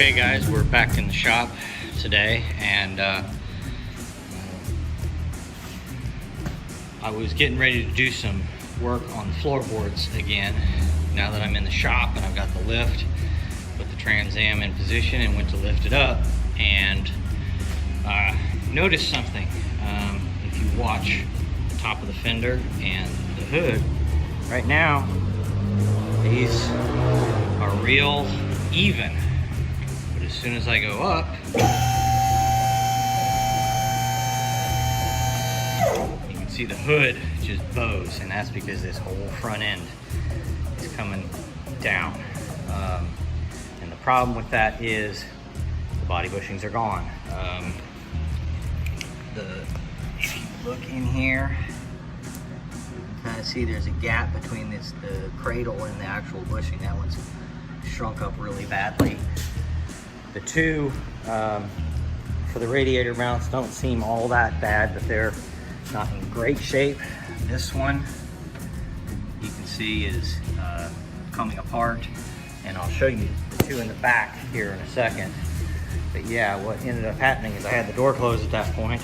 Okay guys, we're back in the shop today, and I was getting ready to do some work on the floorboards again now that I'm in the shop and I've got the lift. Put the Trans Am in position and went to lift it up, and noticed something. If you watch the top of the fender and the hood, right now these are real even. As soon as I go up, you can see the hood just bows, and that's because this whole front end is coming down. And the problem with that is the body bushings are gone. If you look in here, you can kind of see there's a gap between the cradle and the actual bushing. That one's shrunk up really badly. The two for the radiator mounts don't seem all that bad, but they're not in great shape. This one, you can see, is coming apart, and I'll show you the two in the back here in a second. But yeah, what ended up happening is I had the door closed at that point.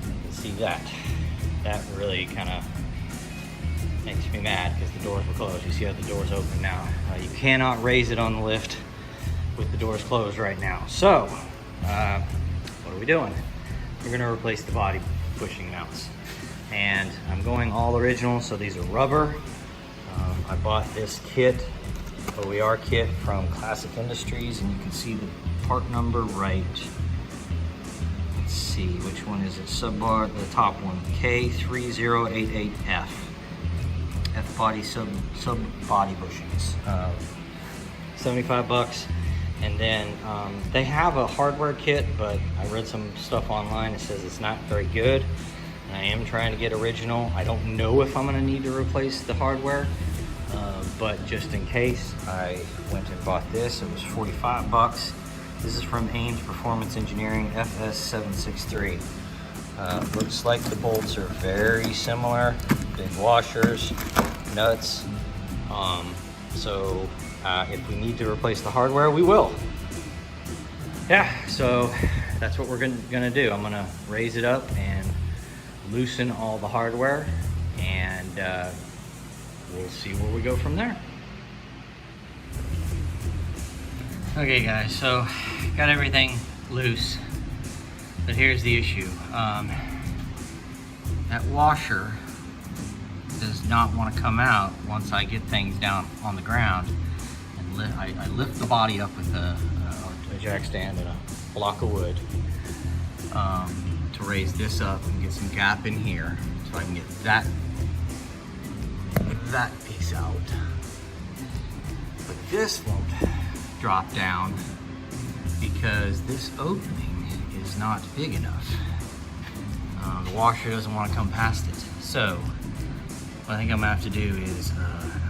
You can see that. That really kind of makes me mad because the doors were closed. You see how the door's open now. You cannot raise it on the lift with the doors closed right now. So, what are we doing? We're gonna replace the body bushing mounts. And I'm going all original, so these are rubber. I bought this kit, OER kit from Classic Industries, and you can see the part number right. Let's see, which one is it? Subbar, the top one, K3088F. F-body sub body bushings. 75 bucks. And then they have a hardware kit, but I read some stuff online that says it's not very good. And I am trying to get original. I don't know if I'm gonna need to replace the hardware, but just in case, I went and bought this. It was 45 bucks. This is from Ames Performance Engineering FS763. Looks like the bolts are very similar. Big washers, nuts. So if we need to replace the hardware, we will. Yeah, so that's what we're gonna do. I'm gonna raise it up and loosen all the hardware, and we'll see where we go from there. Okay guys, so got everything loose, but here's the issue. That washer does not want to come out once I get things down on the ground. I lift the body up with a jack stand and a block of wood to raise this up and get some gap in here so I can get that piece out. But this won't drop down because this opening is not big enough. The washer doesn't want to come past it. So what I think I'm gonna have to do is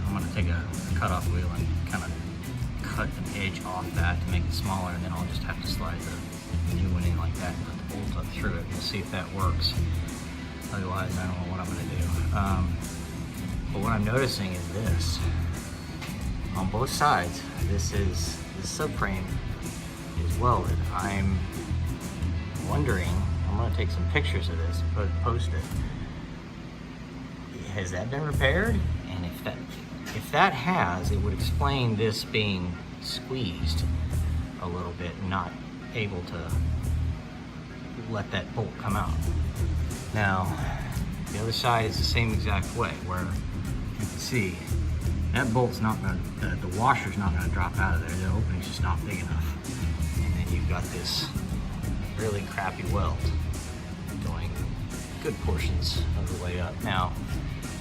I'm gonna take a cutoff wheel and kind of cut an edge off that to make it smaller, and then I'll just have to slide the new one in like that and put the bolt up through it. We'll see if that works. Otherwise, I don't know what I'm gonna do. But what I'm noticing is this. On both sides, this subframe is welded. I'm wondering, I'm gonna take some pictures of this and post it. Has that been repaired? And if that has, it would explain this being squeezed a little bit and not able to let that bolt come out. Now, the other side is the same exact way, where you can see that bolt's not gonna, the washer's not gonna drop out of there. The opening's just not big enough. And then you've got this really crappy weld going good portions of the way up. Now,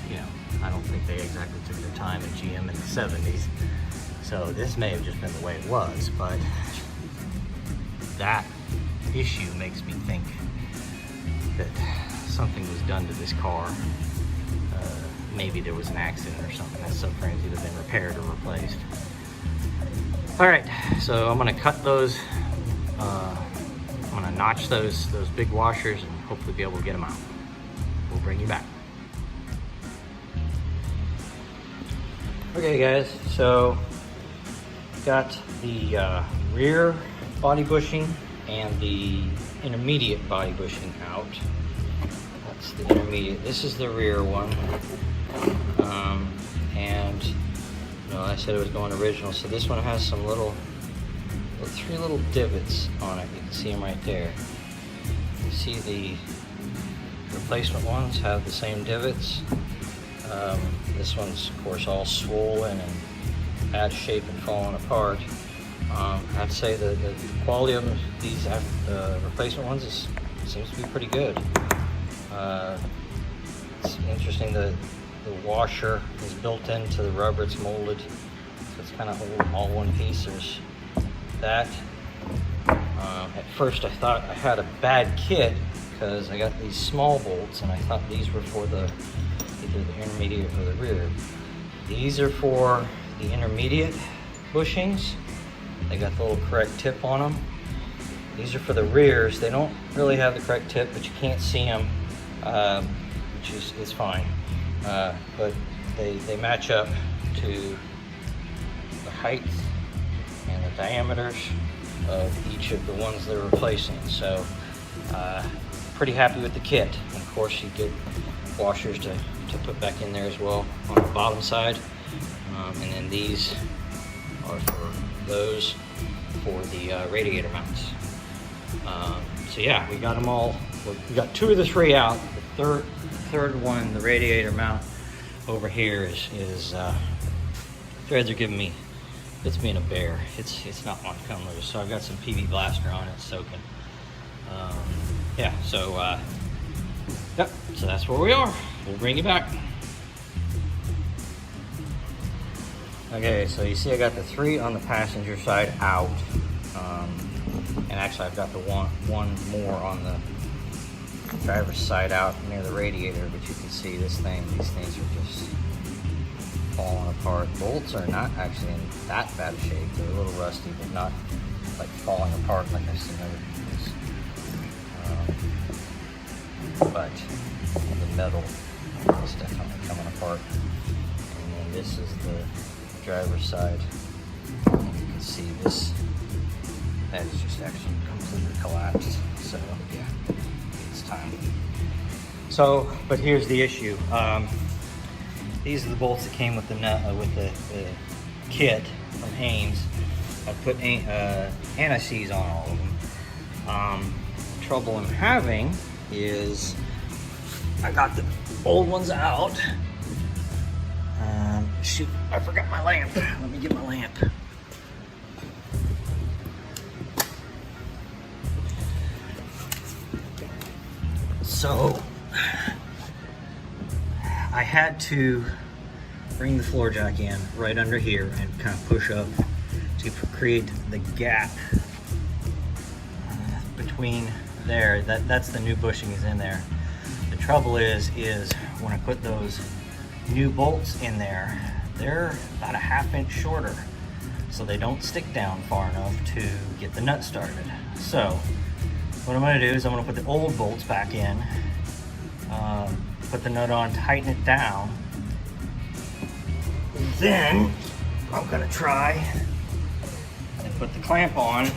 you know, I don't think they exactly took their time at GM in the 70s. So this may have just been the way it was, but that issue makes me think that something was done to this car. Maybe there was an accident or something. That subframe's either been repaired or replaced. All right, so I'm gonna cut those. I'm gonna notch those big washers and hopefully be able to get them out. We'll bring you back. Okay guys, so got the rear body bushing and the intermediate body bushing out. That's the intermediate. This is the rear one. And you know, I said it was going original, so this one has some three little divots on it. You can see them right there. You see the replacement ones have the same divots. This one's of course all swollen and bad shape and falling apart. I'd say the quality of them, these replacement ones seems to be pretty good. It's interesting, the washer is built into the rubber, it's molded, so it's kind of all one piece. There's that. At first I thought I had a bad kit because I got these small bolts and I thought these were for either the intermediate or the rear. These are for the intermediate bushings. They got the little correct tip on them. These are for the rears. They don't really have the correct tip, but you can't see them, which is fine. But they match up to the height and the diameters of each of the ones they're replacing. So pretty happy with the kit. And of course you get washers to put back in there as well on the bottom side. And then these are for those for the radiator mounts. So yeah, we got them all. We got two of the three out. The third one, the radiator mount over here is threads are giving me, it's being a bear. It's not wanting to come loose. So I've got some PV blaster on it soaking. Yeah, so yep, so that's where we are. We'll bring you back. Okay, so you see I got the three on the passenger side out. And actually I've got the one more on the driver's side out near the radiator, but you can see these things are just falling apart. Bolts are not actually in that bad a shape. They're a little rusty, but not like falling apart like I've seen other people's. But the metal is definitely coming apart. And then this is the driver's side. And you can see this, that is just actually completely collapsed. So yeah, it's time. So, but here's the issue. These are the bolts that came with the the kit from Haynes. I put anti-seize on all of them. Trouble I'm having is I got the old ones out. Shoot, I forgot my lamp. Let me get my lamp. So I had to bring the floor jack in right under here and kind of push up to create the gap between there. That's the new bushing is in there. The trouble is when I put those new bolts in there, they're about a 1/2 inch shorter, so they don't stick down far enough to get the nut started. So what I'm going to do is I'm going to put the old bolts back in, put the nut on, tighten it down, and then I'm going to try and put the clamp on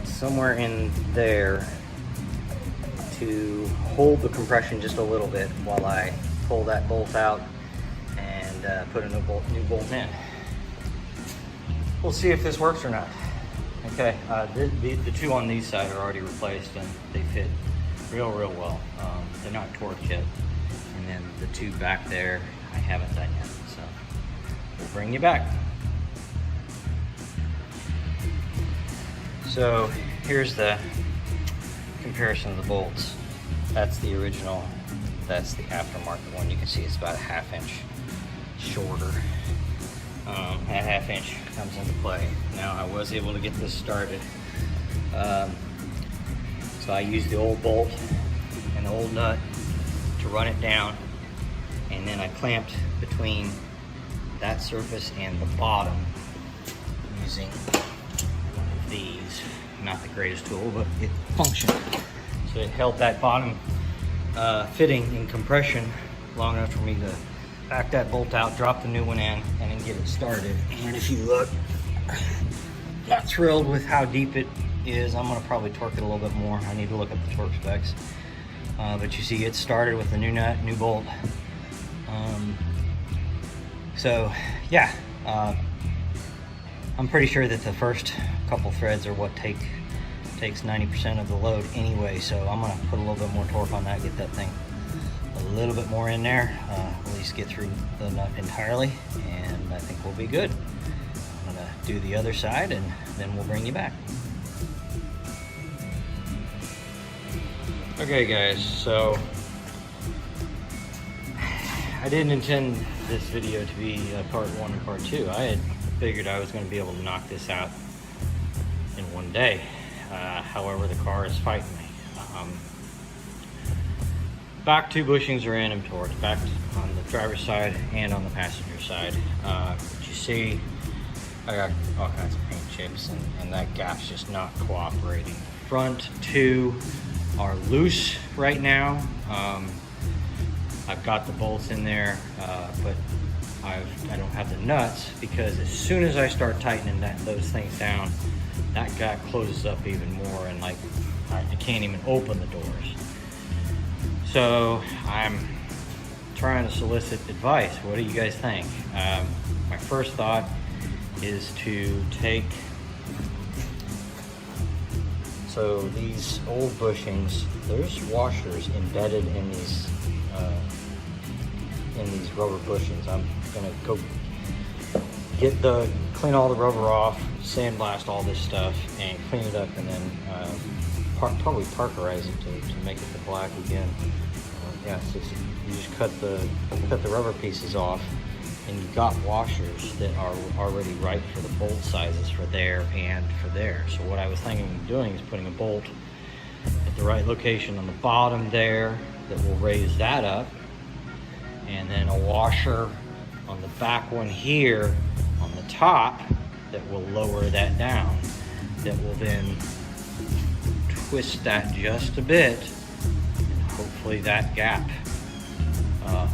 somewhere in there to hold the compression just a little bit while I pull that bolt out and put a new bolt in. We'll see if this works or not. Okay, the two on these side are already replaced and they fit real well. They're not torqued yet. And then the two back there, I haven't done yet. So we'll bring you back. So here's the comparison of the bolts. That's the original, that's the aftermarket one. You can see it's about a 1/2 inch shorter. That 1/2 inch comes into play. Now I was able to get this started. So I used the old bolt and the old nut to run it down, and then I clamped between that surface and the bottom using one of these. Not the greatest tool, but it functioned. So it held that bottom fitting in compression long enough for me to back that bolt out, drop the new one in, and then get it started. And if you look, not thrilled with how deep it is. I'm gonna probably torque it a little bit more. I need to look at the torque specs. But you see it started with a new nut, new bolt. So yeah, I'm pretty sure that the first couple threads are what takes 90% of the load anyway. So I'm gonna put a little bit more torque on that, get that thing a little bit more in there, at least get through the nut entirely, and I think we'll be good. I'm gonna do the other side and then we'll bring you back. Okay guys, so I didn't intend this video to be part 1 and part 2. I had figured I was going to be able to knock this out in one day. However, the car is fighting me. Back 2 bushings are in and torqued, back on the driver's side and on the passenger side. But you see, I got all kinds of paint chips, and that gap's just not cooperating. Front 2 are loose right now. I've got the bolts in there, but I don't have the nuts, because as soon as I start tightening those things down, that gap closes up even more, and like I can't even open the doors. So I'm trying to solicit advice. What do you guys think? My first thought is to take, so these old bushings, there's washers embedded in these rubber bushings. I'm gonna go clean all the rubber off, sandblast all this stuff, and clean it up, and then probably parkerize it to make it the black again. Yeah, so you just cut the rubber pieces off, and you've got washers that are already right for the bolt sizes for there and for there. So what I was thinking of doing is putting a bolt at the right location on the bottom there that will raise that up, and then a washer on the back one here on the top that will lower that down, that will then twist that just a bit, and hopefully that gap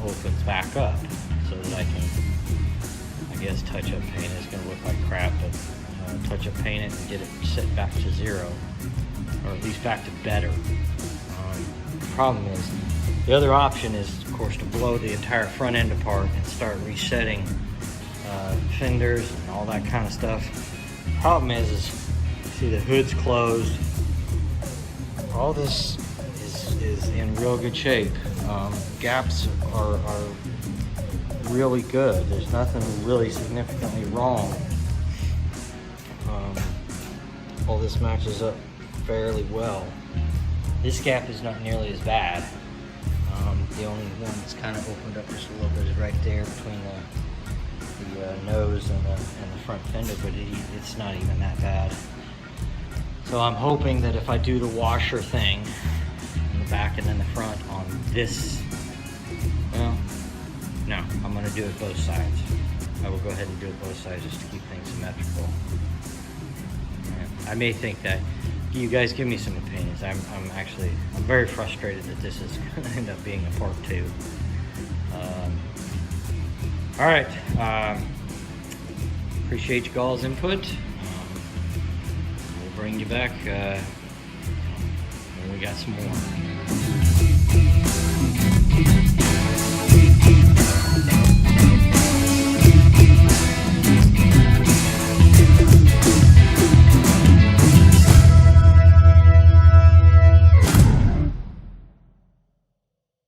opens back up so that I can, I guess, touch-up paint. It's going to look like crap, but touch-up paint it and get it set back to 0, or at least back to better. The problem is, the other option is, of course, to blow the entire front end apart and start resetting fenders and all that kind of stuff. The problem is see, the hood's closed. All this is in real good shape. Gaps are really good. There's nothing really significantly wrong. All this matches up fairly well. This gap is not nearly as bad. The only one that's kind of opened up just a little bit is right there between the nose and the front fender, but it's not even that bad. So I'm hoping that if I do the washer thing in the back and then the front on this, well, no, I'm going to do it both sides. I will go ahead and do it both sides just to keep things symmetrical. I may think that. You guys give me some opinions. I'm very frustrated that this is going to end up being a part 2. All right. Appreciate you all's input. We'll bring you back when we got some more.